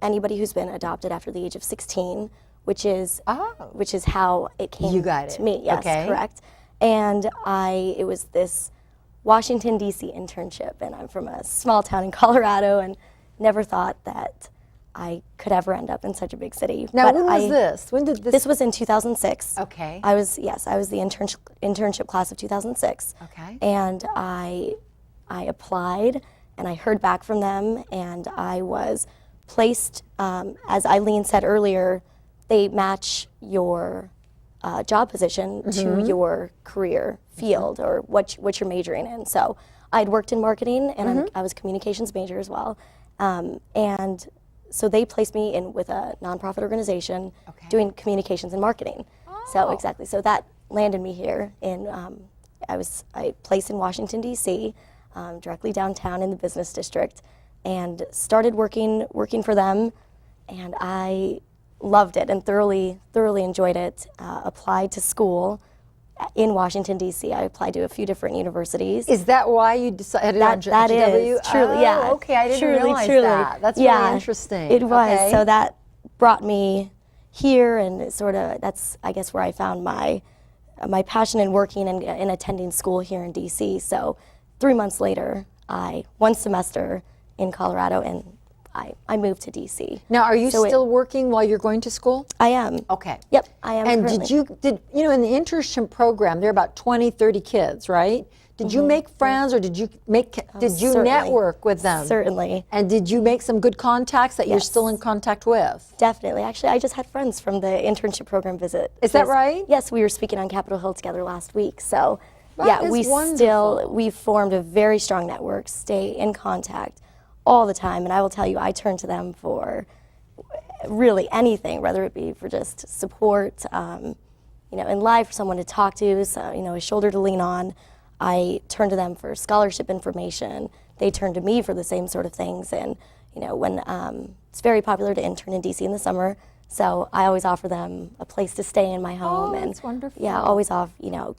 anybody who's been adopted after the age of 16, which is how it came to me. Yes, correct. And it was this Washington, D.C. internship, and I'm from a small town in Colorado and never thought that I could ever end up in such a big city. Now, but when was this? When did this? This was in 2006. Okay. I was the internship class of 2006. Okay. And I applied, and I heard back from them, and I was placed, as Eileen said earlier, they match your job position to your career field or what you're majoring in. So I'd worked in marketing, and I was a communications major as well. And so they placed me in with a nonprofit organization doing communications and marketing. So exactly, so that landed me here in, I placed in Washington, D.C., directly downtown in the business district, and started working for them, and I loved it and thoroughly enjoyed it. Applied to school in Washington, D.C. I applied to a few different universities. Is that why you decided on GW? That is, truly, yeah. Okay, I didn't realize that. That's really interesting. It was, so that brought me here, and sort of, that's, I guess, where I found my passion in working and in attending school here in D.C. So 3 months later, one semester in Colorado, and I moved to D.C. Now, are you still working while you're going to school? I am. Okay. Yep, I am. And currently. did you know, in the internship program, there are about 20, 30 kids, right? Did you make friends, or did you certainly. network with them? Certainly. And did you make some good contacts that you're still in contact with? Definitely. Actually, I just had friends from the internship program visit. Is that right? Yes, we were speaking on Capitol Hill together last week. So, That is we've formed a very strong network, stay in contact all the time, and I will tell you, I turn to them for really anything, whether it be for just support, you know, in life, for someone to talk to, so, you know, a shoulder to lean on. I turn to them for scholarship information. They turn to me for the same sort of things, and you know, when it's very popular to intern in DC in the summer, so I always offer them a place to stay in my home. Oh, that's wonderful. Yeah, always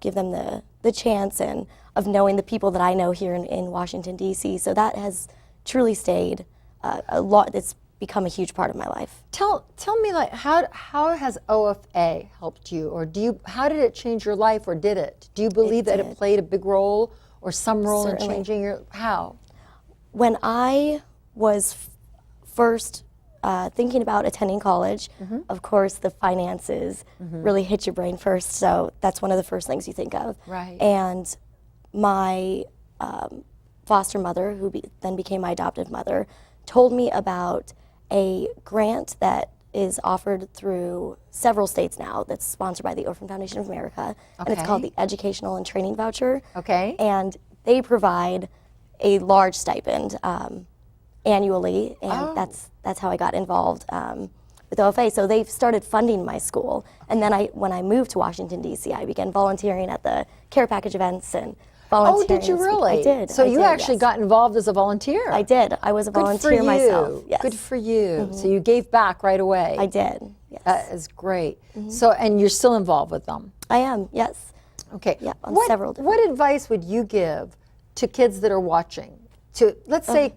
give them the chance and of knowing the people that I know here in Washington, D.C. So that has truly stayed a lot. It's become a huge part of my life. Tell me, like, how has OFA helped you, or how did it change your life, or did it? Do you believe that it played a big role or some role in changing how? When I was first thinking about attending college, of course, the finances really hit your brain first, so that's one of the first things you think of. Right. And my foster mother, who then became my adoptive mother, told me about a grant that is offered through several states now that's sponsored by the Orphan Foundation of America, and it's called the Educational and Training Voucher. Okay. And they provide a large stipend annually, and that's how I got involved with OFA. So they've started funding my school, and then when I moved to Washington, D.C., I began volunteering at the care package events and volunteering. Oh, did you really? I did. So you actually got involved as a volunteer. I did. I was a volunteer myself. Yes. Good for you. So you gave back right away. I did. Yes. That is great. So, and you're still involved with them? I am. Yes. Okay. Yeah. On several different. What advice would you give to kids that are watching? To let's say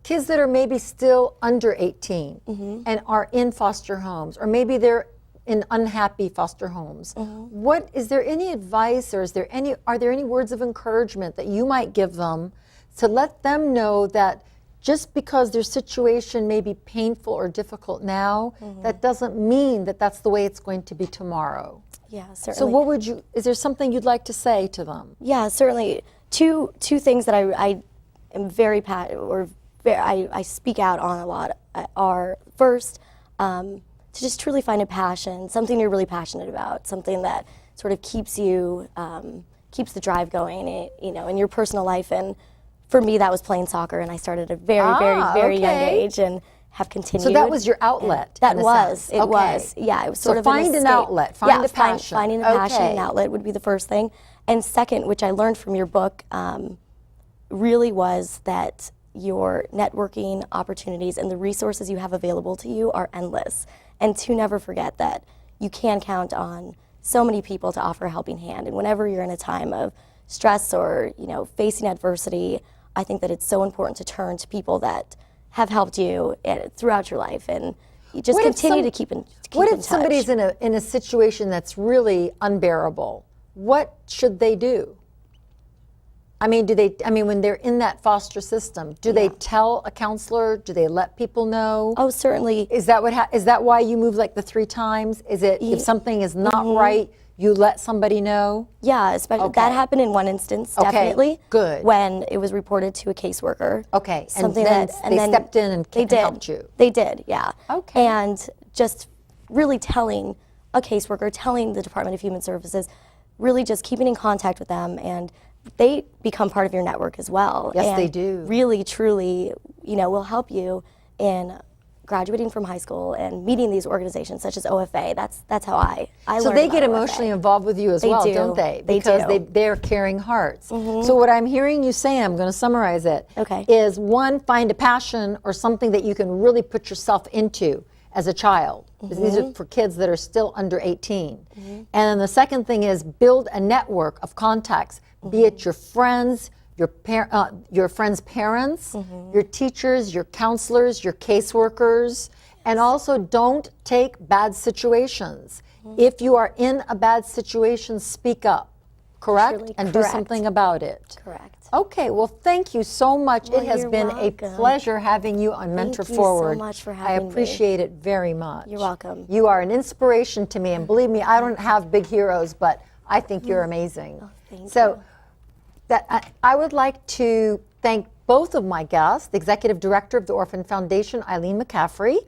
kids that are maybe still under 18 and are in foster homes, or maybe they're in unhappy foster homes. What is there any advice, or are there any words of encouragement that you might give them to let them know that just because their situation may be painful or difficult now, that doesn't mean that that's the way it's going to be tomorrow? Yeah, certainly. So what would you, is there something you'd like to say to them? Yeah, certainly. Two things that I am very I speak out on a lot are, first, to just truly find a passion, something you're really passionate about, something that sort of keeps you, keeps the drive going, you know, in your personal life. And for me, that was playing soccer, and I started at a very young age and have continued. So that was your outlet. It was. Yeah, it was sort of find an outlet, find a passion. Finding a passion and outlet would be the first thing. And second, which I learned from your book, really was that your networking opportunities and the resources you have available to you are endless. And to never forget that you can count on so many people to offer a helping hand. And whenever you're in a time of stress or, you know, facing adversity, I think that it's so important to turn to people that have helped you throughout your life, and you just What if continue some- to keep in What in if somebody's touch. in a situation that's really unbearable? What should they do? I mean, when they're in that foster system, do they tell a counselor? Do they let people know? Oh, certainly. Is that is that why you move like the 3 times? Is it if something is not right, you let somebody know? Yeah, especially Okay. that happened in one instance, Okay, definitely. good. When it was reported to a caseworker. Okay, and Something then that they stepped in and they did. helped you. They did, yeah. Okay. And just really telling a caseworker, telling the Department of Human Services, really just keeping in contact with them, and they become part of your network as well. Yes, and they do. Really, truly, will help you in graduating from high school and meeting these organizations such as OFA. That's how I So learned they about get OFA. emotionally involved with you as They well, do. don't they? They Because do. they're caring hearts. So what I'm hearing you say, I'm going to summarize it, Okay. is one, find a passion or something that you can really put yourself into as a child. These are for kids that are still under 18. And then the second thing is build a network of contacts, be it your friends, your friends' parents, your teachers, your counselors, your caseworkers, and also don't take bad situations. If you are in a bad situation, speak up, correct? Surely, and do correct. something about it. Correct. Okay, well, thank you so much. Well, it has you're been welcome. a pleasure having you on Mentor you so Forward. much for I having me. appreciate it very much. You're welcome. You are an inspiration to me, and believe me, I don't have big heroes, but I think you're amazing. thank so, you. I would like to thank both of my guests, the Executive Director of the Orphan Foundation, Eileen McCaffrey,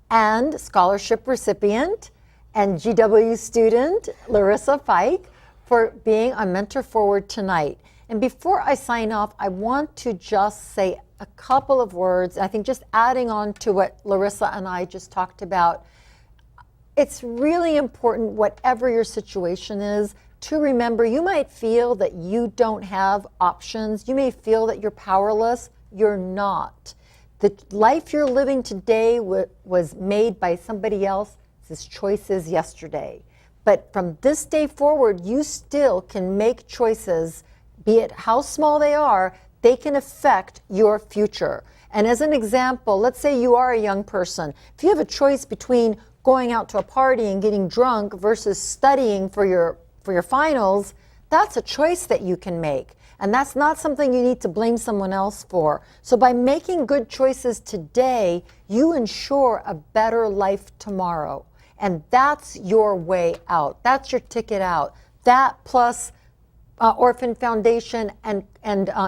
and scholarship recipient and GW student, Melissa Fike, for being on Mentor Forward tonight. And before I sign off, I want to just say a couple of words, I think just adding on to what Larissa and I just talked about. It's really important, whatever your situation is, to remember you might feel that you don't have options. You may feel that you're powerless. You're not. The life you're living today was made by somebody else's choices yesterday. But from this day forward, you still can make choices, be it how small they are, they can affect your future. And as an example, let's say you are a young person. If you have a choice between going out to a party and getting drunk versus studying for your finals, that's a choice that you can make. And that's not something you need to blame someone else for. So by making good choices today, you ensure a better life tomorrow. And that's your way out. That's your ticket out. That plus Orphan Foundation and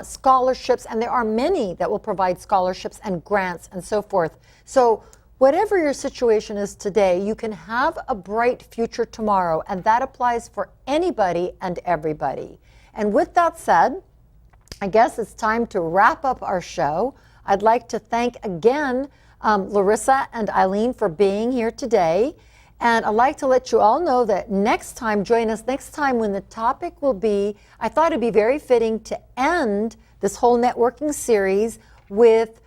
scholarships, and there are many that will provide scholarships and grants and so forth. So whatever your situation is today, you can have a bright future tomorrow, and that applies for anybody and everybody. And with that said, I guess it's time to wrap up our show. I'd like to thank again Larissa and Eileen for being here today. And I'd like to let you all know that next time, join us next time when the topic will be, I thought it'd be very fitting to end this whole networking series with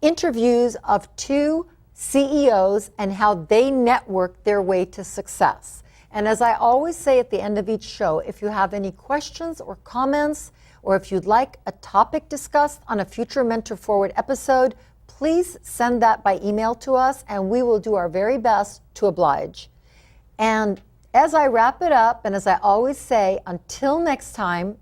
interviews of 2 CEOs and how they network their way to success. And as I always say at the end of each show, if you have any questions or comments, or if you'd like a topic discussed on a future Mentor Forward episode, please send that by email to us and we will do our very best to oblige. And as I wrap it up, and as I always say, until next time,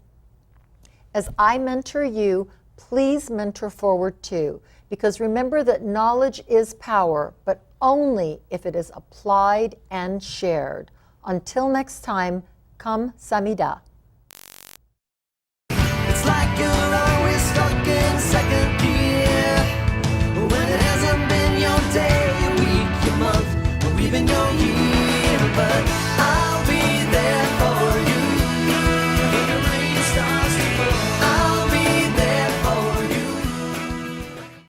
as I mentor you, please mentor forward too. Because remember that knowledge is power, but only if it is applied and shared. Until next time, Kam Samida. It's like you're always stuck in second